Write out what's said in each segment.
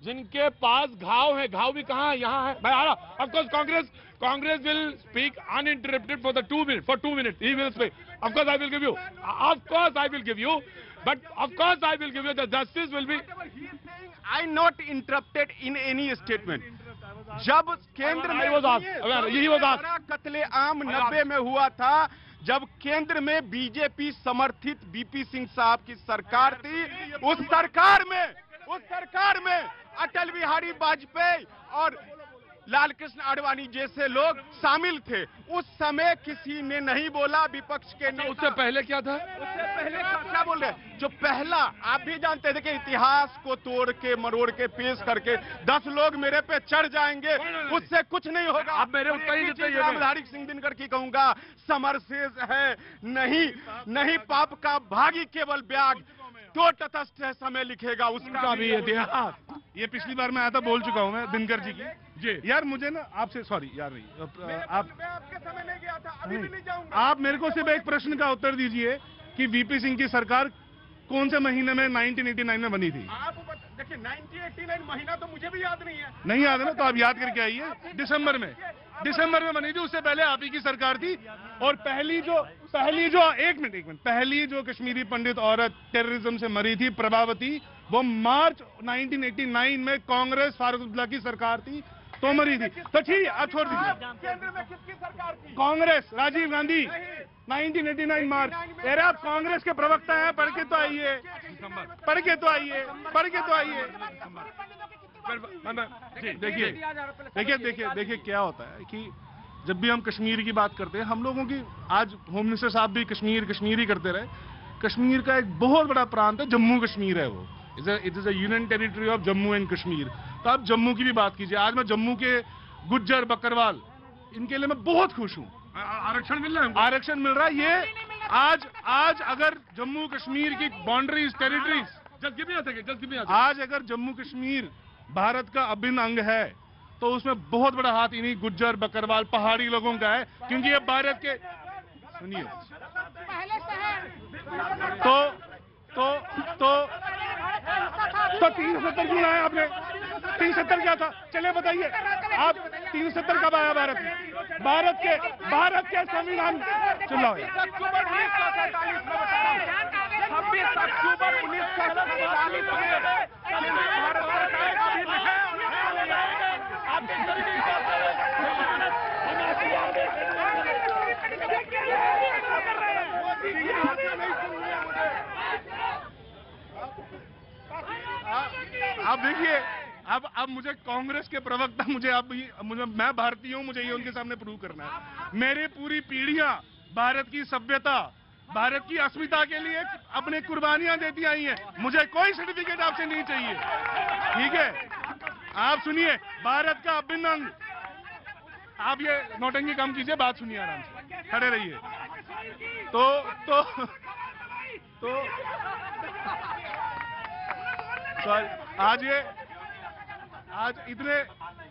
जिनके पास घाव है, घाव भी कहाँ है, यहाँ है। मैं आ रहा। Of course Congress will speak uninterrupted for 2 minutes he will speak. Of course I will give you, but of course I will give you the justice will be. I not interrupted in any statement. जब केंद्र में कत्ले आम 90 में हुआ था, जब केंद्र में बीजेपी समर्थित बीपी सिंह साहब की सरकार थी, उस सरकार में अटल बिहारी वाजपेयी और लाल कृष्ण आडवाणी जैसे लोग शामिल थे। उस समय किसी ने नहीं बोला, विपक्ष के नेता। उससे पहले क्या था? उससे पहले क्या बोल रहे? जो पहला आप भी जानते थे कि इतिहास को तोड़ के मरोड़ के पेश करके 10 लोग मेरे पे चढ़ जाएंगे, उससे कुछ नहीं होगा। आप मेरे उत्तर रामधारी सिंह दिनकर की कहूंगा, समरसेज है नहीं पाप का भागी केवल ब्याग, तो तटस्थ है समय लिखेगा उसका भी इतिहास। ये पिछली बार मैं आया था, बोल चुका हूं मैं दिनकर जी की। यार मुझे ना आपसे सॉरी यार, नहीं आप आपके समय नहीं गया था, अभी भी नहीं जाऊंगा। आप मेरे को सिर्फ एक प्रश्न का उत्तर दीजिए कि वीपी सिंह की सरकार कौन से महीने में 1989 में बनी थी? आप देखिए 1989 महीना तो मुझे भी याद नहीं है। नहीं याद है ना, तो आप याद करके आइए। दिसंबर में बनी थी। उससे पहले आप ही की सरकार थी। और पहली जो एक मिनट पहली जो कश्मीरी पंडित औरत टेररिज्म से मरी थी, प्रभावती, वो मार्च 1989 में कांग्रेस फारूक अब्दुल्ला की सरकार थी, तो मरी थी। तो ठीक है, आप छोड़ दीजिए। केंद्र में किसकी सरकार थी? कांग्रेस, राजीव गांधी, 1989 मार्च। अरे आप कांग्रेस के प्रवक्ता हैं, पढ़ के तो आइए। देखिए क्या होता है कि जब भी हम कश्मीर की बात करते हैं, हम लोगों की, आज होम मिनिस्टर साहब भी कश्मीर ही करते रहे। कश्मीर का एक बहुत बड़ा प्रांत है, जम्मू कश्मीर है। वो it is a union territory of Jammu and Kashmir. तो आप जम्मू की भी बात कीजिए। आज मैं जम्मू के गुज्जर बकरवाल, इनके लिए मैं बहुत खुश हूँ। आरक्षण मिल रहा है, आरक्षण मिल रहा है। ये आज अगर जम्मू कश्मीर की बाउंड्रीज, टेरिटरीज, आज अगर जम्मू कश्मीर भारत का अभिन्न अंग है, तो उसमें बहुत बड़ा हाथ इन्हीं गुज्जर बकरवाल पहाड़ी लोगों का है, क्योंकि ये भारत के, सुनिए, तो 370 क्यों आया आपने? 370 क्या था? चलिए बताइए आप, 370 कब आया भारत में? भारत के संविधान चुनाव 26 अक्टूबर 1947 आप देखिए, अब मुझे कांग्रेस के प्रवक्ता, मैं भारतीय हूं, मुझे ये उनके सामने प्रूव करना है। मेरी पूरी पीढ़ियां भारत की सभ्यता, भारत की अस्मिता के लिए अपने कुर्बानियां देती आई हैं। मुझे कोई सर्टिफिकेट आपसे नहीं चाहिए, ठीक है? आप सुनिए, भारत का अभिन्न अंग। आप ये नौटंकी कम कीजिए, बात सुनिए आराम से, खड़े रहिए। तो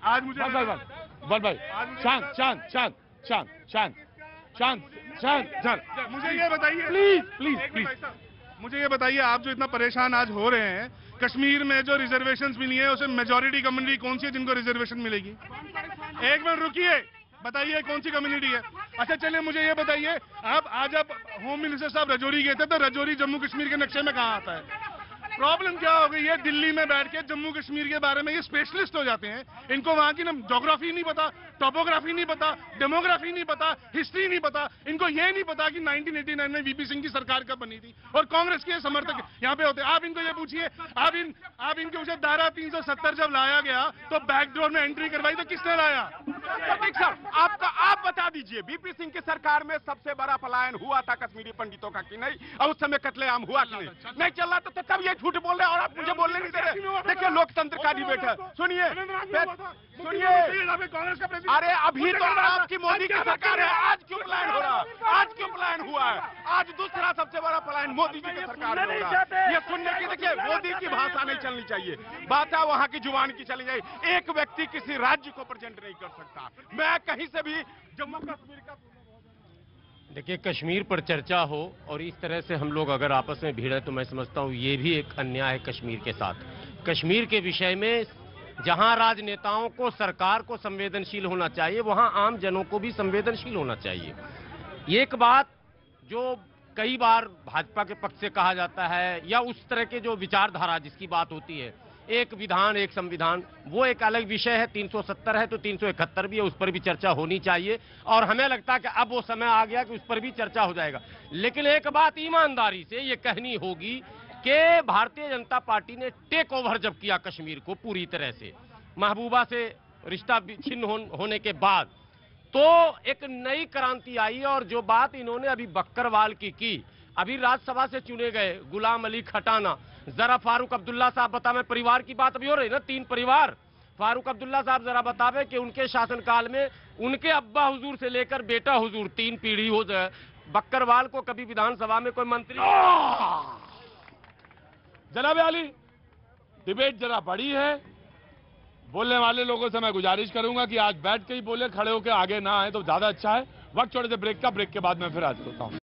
आज मुझे बल भाई, शांत। मुझे ये बताइए, प्लीज, मुझे ये बताइए, आप जो इतना परेशान आज हो रहे हैं, कश्मीर में जो रिजर्वेशंस मिली है, उसमें मेजॉरिटी कम्युनिटी कौन सी है जिनको रिजर्वेशन मिलेगी? एक मिनट रुकिए, बताइए कौन सी कम्युनिटी है? अच्छा चलिए, मुझे ये बताइए, आज आप होम मिनिस्टर साहब रजौरी गए थे, तो रजौरी जम्मू कश्मीर के नक्शे में कहाँ आता है? प्रॉब्लम क्या हो गई है? दिल्ली में बैठ के जम्मू कश्मीर के बारे में ये स्पेशलिस्ट हो जाते हैं, इनको वहां की ना ज्योग्राफी नहीं पता, टोपोग्राफी नहीं पता, डेमोग्राफी नहीं पता, हिस्ट्री नहीं पता। इनको ये नहीं पता कि 1989 में वीपी सिंह की सरकार कब बनी थी और कांग्रेस के समर्थक यहाँ पे होते हैं। आप इनको ये पूछिए, आप इनके उसे धारा 370 जब लाया गया तो बैकडोर में एंट्री करवाई, तो किसने लाया? आप बता दीजिए, वीपी सिंह की सरकार में सबसे बड़ा पलायन हुआ था कश्मीरी पंडितों का कि नहीं? और उस समय कत्लेआम हुआ कि नहीं चल रहा? तो तब ये झूठ बोल रहे हैं और आप मुझे बोलने नहीं दे रहे। देखिए, लोकतंत्र का डिबेट है। सुनिए, अरे अभी तो आपकी मोदी की सरकार है, आज क्यों पलायन हो रहा? आज क्यों पलायन हुआ है? आज दूसरा सबसे बड़ा पलायन मोदी जी की सरकार में हो रहा है। ये सुनने की, देखिए, मोदी की भाषा नहीं चलनी चाहिए, बात है वहां की जुबान की चली जाए। एक व्यक्ति किसी राज्य को प्रेजेंट नहीं कर सकता। मैं कहीं से भी जम्मू कश्मीर का, देखिए, कश्मीर पर चर्चा हो और इस तरह से हम लोग अगर आपस में भिड़े, तो मैं समझता हूँ ये भी एक अन्याय है कश्मीर के साथ। कश्मीर के विषय में जहां राजनेताओं को, सरकार को संवेदनशील होना चाहिए, वहां आम जनों को भी संवेदनशील होना चाहिए। एक बात जो कई बार भाजपा के पक्ष से कहा जाता है, या उस तरह के जो विचारधारा जिसकी बात होती है, एक विधान एक संविधान, वो एक अलग विषय है। 370 है तो 371 भी है, उस पर भी चर्चा होनी चाहिए। और हमें लगता है कि अब वो समय आ गया कि उस पर भी चर्चा हो जाएगा। लेकिन एक बात ईमानदारी से ये कहनी होगी कि भारतीय जनता पार्टी ने टेक ओवर जब किया कश्मीर को पूरी तरह से, महबूबा से रिश्ता छिन्न होने के बाद, तो एक नई क्रांति आई। और जो बात इन्होंने अभी बक्करवाल की, अभी राज्यसभा से चुने गए गुलाम अली खटाना, जरा फारूक अब्दुल्ला साहब बतावे, परिवार की बात अभी हो रही ना, 3 परिवार, फारूक अब्दुल्ला साहब जरा बतावे कि उनके शासनकाल में उनके अब्बा हुजूर से लेकर बेटा हुजूर 3 पीढ़ी हो जाए, बक्करवाल को कभी विधानसभा में कोई मंत्री। जनाब आली, डिबेट जरा बड़ी है, बोलने वाले लोगों से मैं गुजारिश करूंगा कि आज बैठ के ही बोले, खड़े होकर आगे ना आए तो ज्यादा अच्छा है। वक्त छोड़े से ब्रेक का, ब्रेक के बाद मैं फिर हाजिर होता हूं।